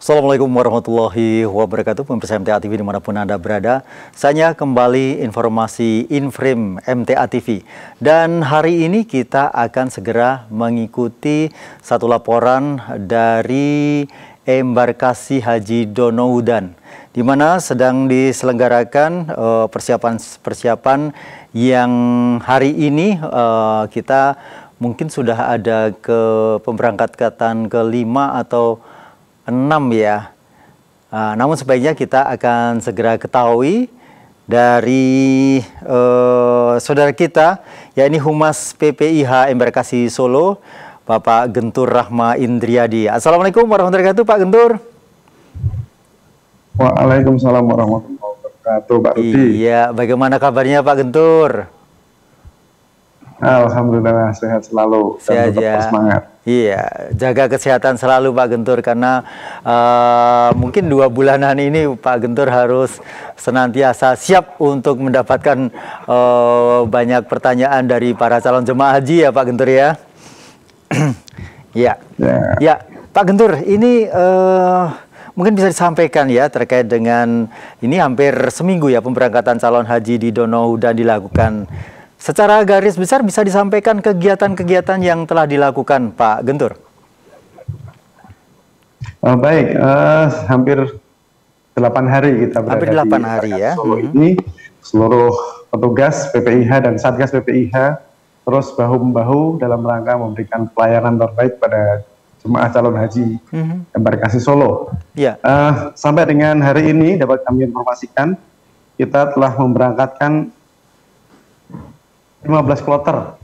Assalamualaikum warahmatullahi wabarakatuh, pemirsa MTA TV dimanapun Anda berada. Saya kembali informasi Inframe MTA TV. Dan hari ini kita akan segera mengikuti satu laporan dari embarkasi Haji Donoudan, di mana sedang diselenggarakan persiapan yang hari ini kita mungkin sudah ada ke pemberangkatan ke-5 atau 6 ya. Namun sebaiknya kita akan segera ketahui dari saudara kita, yakni Humas PPIH Embarkasi Solo, Bapak Gentur Rahma Indriadi. Assalamualaikum warahmatullahi wabarakatuh, Pak Gentur. Waalaikumsalam warahmatullahi wabarakatuh, Pak Rudi. Iya, bagaimana kabarnya Pak Gentur? Alhamdulillah sehat selalu dan tetap semangat. Iya, jaga kesehatan selalu Pak Gentur, karena mungkin 2 bulanan ini Pak Gentur harus senantiasa siap untuk mendapatkan banyak pertanyaan dari para calon jemaah haji ya Pak Gentur ya. Ya, Pak Gentur, ini mungkin bisa disampaikan ya terkait dengan ini hampir seminggu ya pemberangkatan calon haji di Donoudan dilakukan. Secara garis besar bisa disampaikan kegiatan-kegiatan yang telah dilakukan Pak Gentur. Baik, hampir 8 hari kita berada hampir 8 hari ya. Solo ini seluruh petugas PPIH dan Satgas PPIH terus bahu-membahu dalam rangka memberikan pelayanan terbaik pada jemaah calon haji embarkasi Solo. Ya. Sampai dengan hari ini dapat kami informasikan kita telah memberangkatkan 15 kloter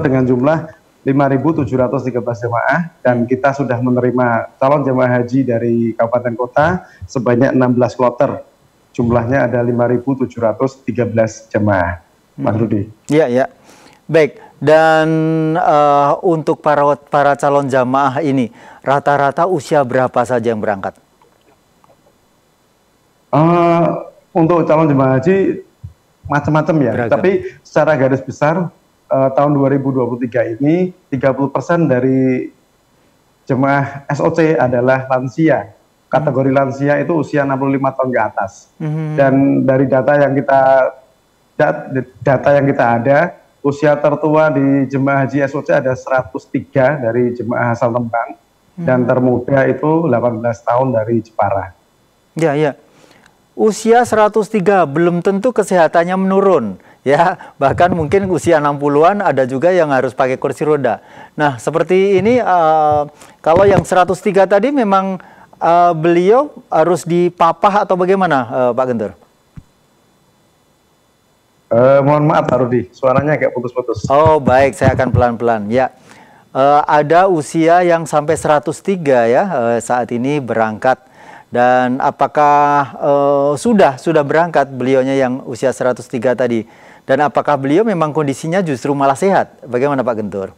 dengan jumlah 5.713 jemaah, dan kita sudah menerima calon jemaah haji dari kabupaten kota sebanyak 16 kloter. Jumlahnya ada 5.713 jemaah. Mas Rudi. Iya. Baik, dan untuk para calon jamaah ini rata-rata usia berapa saja yang berangkat? Untuk calon jemaah haji macam-macam ya, tapi secara garis besar tahun 2023 ini 30% dari jemaah SOC adalah lansia. Kategori lansia itu usia 65 tahun ke atas. Dan dari data yang kita ada, usia tertua di jemaah haji SOC ada 103 dari jemaah asal Rembang, dan termuda itu 18 tahun dari Jepara. Ya. Usia 103 belum tentu kesehatannya menurun ya, bahkan mungkin usia 60-an ada juga yang harus pakai kursi roda. Nah, seperti ini kalau yang 103 tadi memang beliau harus dipapah atau bagaimana Pak Gentur? Mohon maaf Pak Rudi, suaranya agak putus-putus. Oh baik, saya akan pelan-pelan ya. Ada usia yang sampai 103 ya saat ini berangkat. Dan apakah sudah berangkat beliaunya yang usia 103 tadi? Dan apakah beliau memang kondisinya justru malah sehat? Bagaimana Pak Gentur?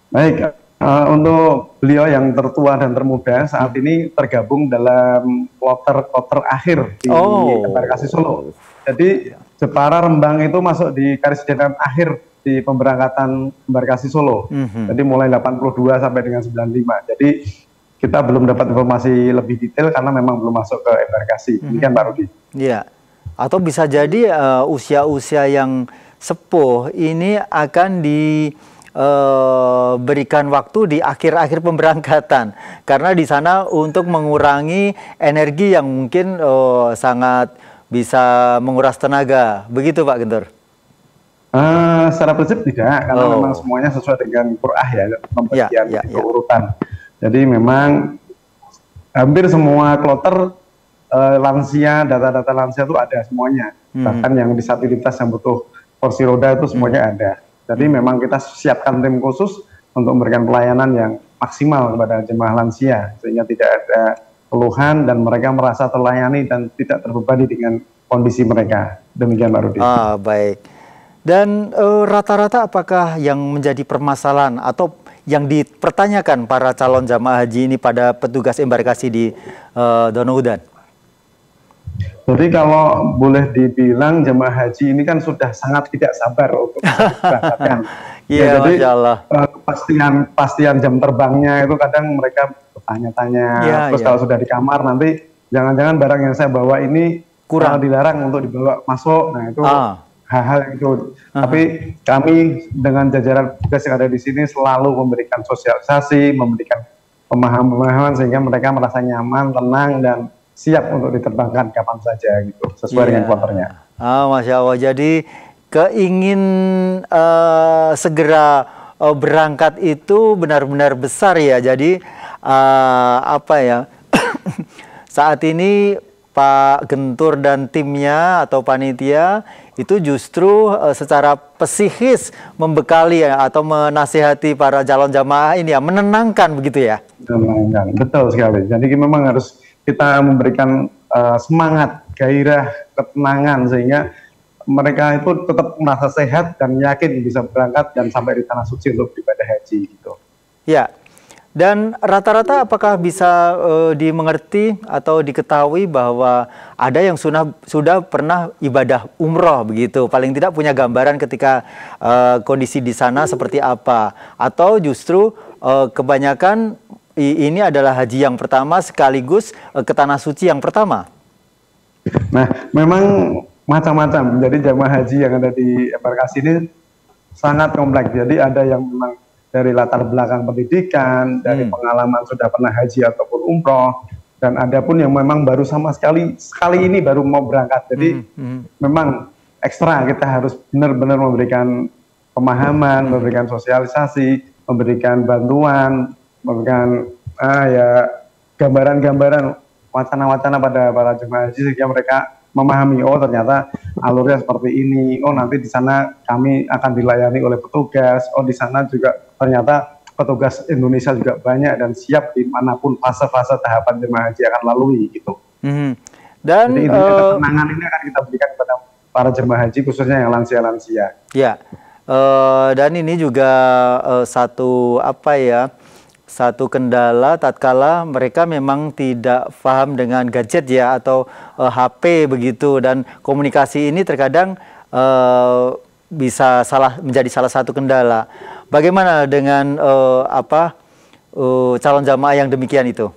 Baik, untuk beliau yang tertua dan termuda saat ini tergabung dalam kloter akhir di embarkasi Solo. Jadi Jepara Rembang itu masuk di karisidenan akhir di pemberangkatan embarkasi Solo. Jadi mulai 82 sampai dengan 95. Jadi kita belum dapat informasi lebih detail karena memang belum masuk ke embarkasi. Demikian Pak Rudi. Iya. Atau bisa jadi usia-usia yang sepuh ini akan diberikan waktu di akhir-akhir pemberangkatan. Karena di sana untuk mengurangi energi yang mungkin sangat bisa menguras tenaga. Begitu Pak Gentur? Secara prinsip tidak, karena memang semuanya sesuai dengan Qur'ah ya, pembagian keurutan. Jadi memang hampir semua kloter lansia, data-data lansia itu ada semuanya. Bahkan yang disabilitas yang butuh kursi roda itu semuanya ada. Jadi memang kita siapkan tim khusus untuk memberikan pelayanan yang maksimal kepada jemaah lansia, sehingga tidak ada keluhan dan mereka merasa terlayani dan tidak terbebani dengan kondisi mereka. Demikian Pak Rudi. Baik. Dan rata-rata apakah yang menjadi permasalahan atau yang dipertanyakan para calon jamaah haji ini pada petugas embarkasi di Donoudan? Jadi kalau boleh dibilang jemaah haji ini kan sudah sangat tidak sabar untuk diberangkatkan. Iya, jadi Masya Allah. Pastian jam terbangnya itu kadang mereka bertanya-tanya. Terus kalau sudah di kamar nanti jangan-jangan barang yang saya bawa ini kurang dilarang untuk dibawa masuk. Nah itu hal-hal yang itu. Tapi kami dengan jajaran tugas yang ada di sini selalu memberikan sosialisasi, memberikan pemahaman sehingga mereka merasa nyaman, tenang, dan siap untuk diterbangkan kapan saja gitu, sesuai dengan kloternya. Masya Allah. Jadi keingin segera berangkat itu benar-benar besar ya. Jadi apa ya? Saat ini Pak Gentur dan timnya atau panitia itu justru secara psikis membekali ya, atau menasihati para calon jamaah ini ya, menenangkan begitu ya. Menenangkan, betul sekali. Jadi memang harus kita memberikan semangat, gairah, ketenangan sehingga mereka itu tetap merasa sehat dan yakin bisa berangkat dan sampai di tanah suci untuk beribadah haji gitu. Ya. Dan rata-rata apakah bisa dimengerti atau diketahui bahwa ada yang sudah pernah ibadah umroh begitu, paling tidak punya gambaran ketika kondisi di sana seperti apa, atau justru kebanyakan ini adalah haji yang pertama sekaligus ke tanah suci yang pertama? Nah, memang macam-macam. Jadi jamaah haji yang ada di embarkasi ini sangat kompleks. Jadi ada yang memang dari latar belakang pendidikan, dari pengalaman sudah pernah haji ataupun umroh, dan ada pun yang memang baru sama sekali ini baru mau berangkat. Jadi memang ekstra kita harus benar-benar memberikan pemahaman, memberikan sosialisasi, memberikan bantuan, memberikan ya gambaran-gambaran, wacana-wacana pada para jemaah haji sehingga mereka memahami, oh ternyata alurnya seperti ini, oh nanti di sana kami akan dilayani oleh petugas, oh di sana juga ternyata petugas Indonesia juga banyak dan siap dimanapun fase-fase tahapan jemaah haji akan lalui gitu. Dan jadi ketenangan ini akan kita berikan kepada para jemaah haji khususnya yang lansia-lansia. Ya, dan ini juga satu kendala tatkala mereka memang tidak paham dengan gadget ya, atau HP begitu, dan komunikasi ini terkadang bisa menjadi salah satu kendala. Bagaimana dengan calon jamaah yang demikian itu?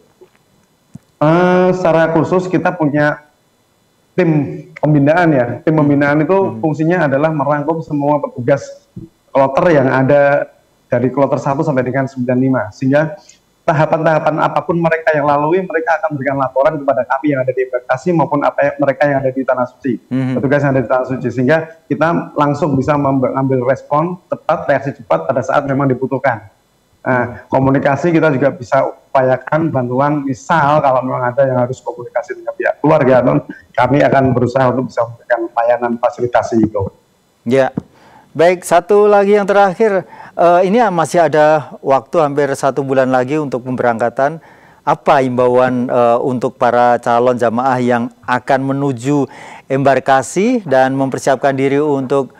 Secara khusus kita punya tim pembinaan ya. Tim pembinaan itu fungsinya adalah merangkum semua petugas kloter yang ada dari kloter 1 sampai dengan 95, sehingga tahapan-tahapan apapun mereka yang lalui, mereka akan memberikan laporan kepada kami yang ada di embarkasi maupun mereka yang ada di tanah suci, petugas yang ada di tanah suci, sehingga kita langsung bisa mengambil respon cepat, reaksi cepat pada saat memang dibutuhkan. Nah, komunikasi kita juga bisa upayakan bantuan, misal kalau memang ada yang harus komunikasi dengan pihak keluarga, kami akan berusaha untuk bisa memberikan layanan fasilitasi itu. Ya. Baik, satu lagi yang terakhir, ini masih ada waktu hampir 1 bulan lagi untuk pemberangkatan. Apa himbauan untuk para calon jamaah yang akan menuju embarkasi dan mempersiapkan diri untuk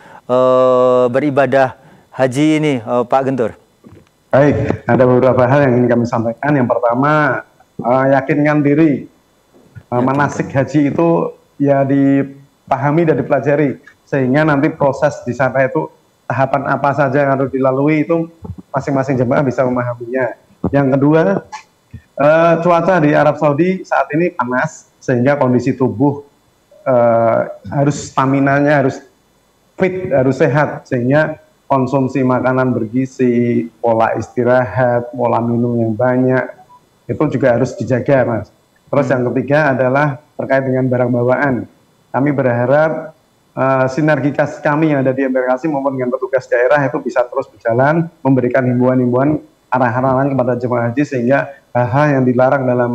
beribadah haji ini, Pak Gentur? Baik, ada beberapa hal yang ingin kami sampaikan. Yang pertama, yakinkan diri. Manasik haji itu ya dipahami dan dipelajari, sehingga nanti proses di sana itu tahapan apa saja yang harus dilalui itu masing-masing jemaah bisa memahaminya. Yang kedua, cuaca di Arab Saudi saat ini panas, sehingga kondisi tubuh harus staminanya harus fit, harus sehat, sehingga konsumsi makanan bergizi, pola istirahat, pola minum yang banyak itu juga harus dijaga, Mas. Terus yang ketiga adalah terkait dengan barang bawaan. Kami berharap sinergitas kami yang ada di embarkasi maupun dengan petugas daerah itu bisa terus berjalan, memberikan himbauan-himbauan arahan-arahan kepada jemaah haji sehingga hal-hal yang dilarang dalam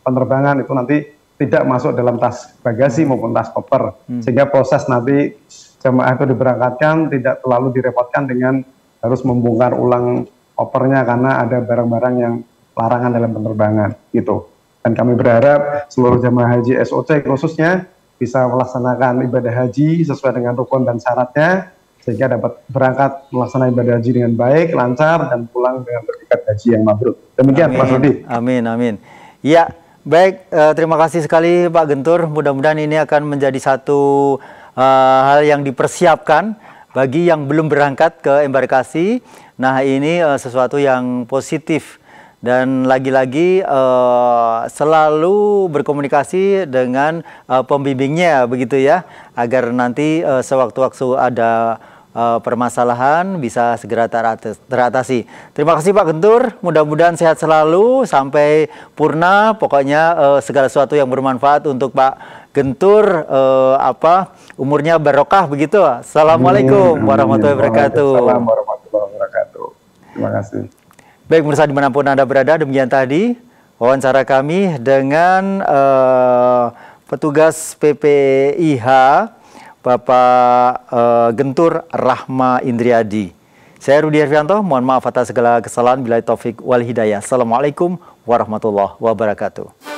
penerbangan itu nanti tidak masuk dalam tas bagasi maupun tas koper, sehingga proses nanti jemaah itu diberangkatkan tidak terlalu direpotkan dengan harus membongkar ulang kopernya karena ada barang-barang yang larangan dalam penerbangan gitu. Dan kami berharap seluruh jemaah haji SOC khususnya bisa melaksanakan ibadah haji sesuai dengan rukun dan syaratnya, sehingga dapat berangkat melaksanakan ibadah haji dengan baik, lancar, dan pulang dengan bertiket haji yang mabrur. Demikian, Mas Rudi. Amin, amin. Ya, baik. Terima kasih sekali Pak Gentur. Mudah-mudahan ini akan menjadi satu hal yang dipersiapkan bagi yang belum berangkat ke embarkasi, nah ini sesuatu yang positif. Dan lagi-lagi selalu berkomunikasi dengan pembimbingnya begitu ya, agar nanti sewaktu-waktu ada permasalahan bisa segera teratasi. Terima kasih Pak Gentur, mudah-mudahan sehat selalu sampai purna. Pokoknya segala sesuatu yang bermanfaat untuk Pak Gentur, umurnya barokah begitu. Assalamualaikum warahmatullahi wabarakatuh. Assalamualaikum warahmatullahi wabarakatuh. Terima kasih. Baik pemirsa dimanapun Anda berada, demikian tadi wawancara kami dengan petugas PPIH Bapak Gentur Rahma Indriadi. Saya Rudi Herfianto, mohon maaf atas segala kesalahan. Billahi taufik wal hidayah. Assalamualaikum warahmatullahi wabarakatuh.